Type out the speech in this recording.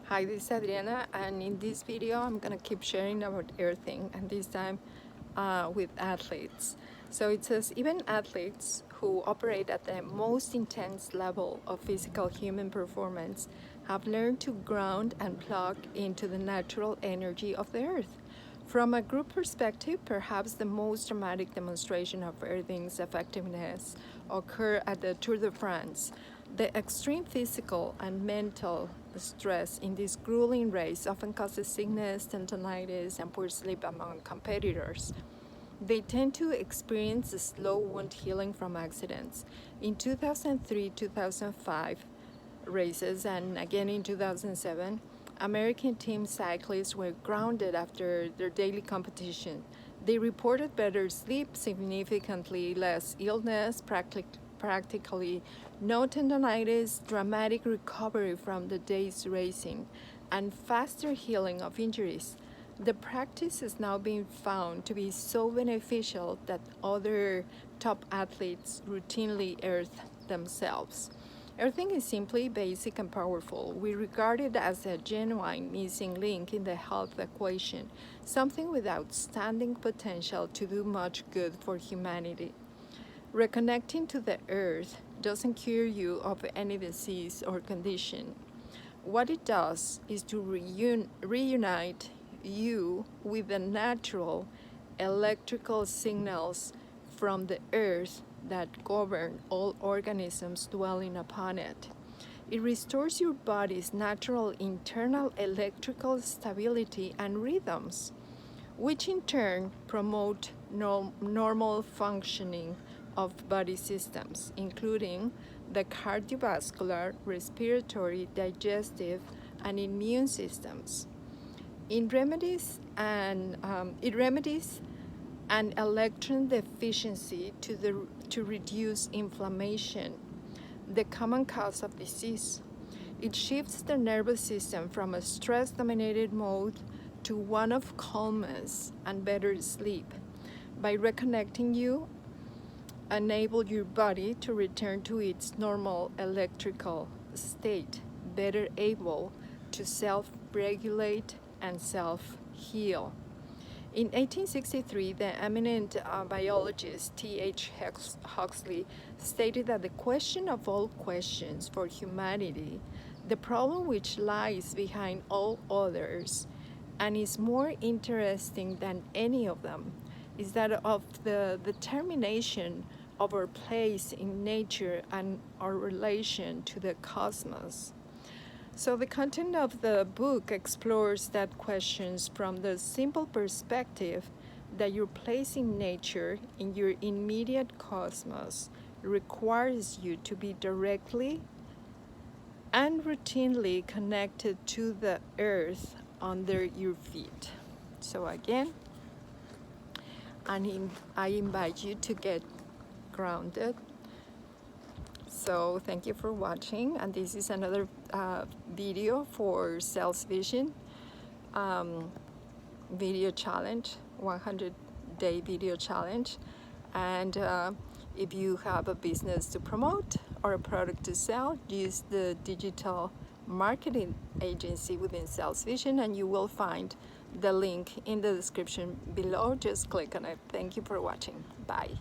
Hi, this is Adriana, and in this video I'm gonna keep sharing about earthing, and this time with athletes. So it says even athletes who operate at the most intense level of physical human performance have learned to ground and plug into the natural energy of the earth. From a group perspective, perhaps the most dramatic demonstration of earthing's effectiveness occurred at the Tour de France. The extreme physical and mental stress in this grueling race often causes sickness, tendonitis, and poor sleep among competitors. They tend to experience a slow wound healing from accidents. In 2003-2005 races, and again in 2007, American team cyclists were grounded after their daily competition. They reported better sleep, significantly less illness, practically no tendonitis, dramatic recovery from the day's racing, and faster healing of injuries. The practice is now being found to be so beneficial that other top athletes routinely earth themselves. Earthing is simply basic and powerful. We regard it as a genuine missing link in the health equation, something with outstanding potential to do much good for humanity. Reconnecting to the earth doesn't cure you of any disease or condition. What it does is to reunite you with the natural electrical signals from the earth that govern all organisms dwelling upon it. It restores your body's natural internal electrical stability and rhythms, which in turn promote normal functioning of body systems, including the cardiovascular, respiratory, digestive, and immune systems. It remedies an electron deficiency to reduce inflammation, the common cause of disease. It shifts the nervous system from a stress-dominated mode to one of calmness and better sleep. By reconnecting you, enable your body to return to its normal electrical state, better able to self-regulate and self-heal. In 1863, the eminent biologist T.H. Huxley stated that the question of all questions for humanity, the problem which lies behind all others and is more interesting than any of them, is that of the determination of our place in nature and our relation to the cosmos. So the content of the book explores that questions from the simple perspective that your place in nature, in your immediate cosmos, requires you to be directly and routinely connected to the earth under your feet. So again, I invite you to get grounded. So thank you for watching, and this is another video for SalesVision video challenge, 100-day video challenge. And if you have a business to promote or a product to sell, use the digital marketing agency within SalesVision, and you will find the link in the description below. Just click on it. Thank you for watching. Bye.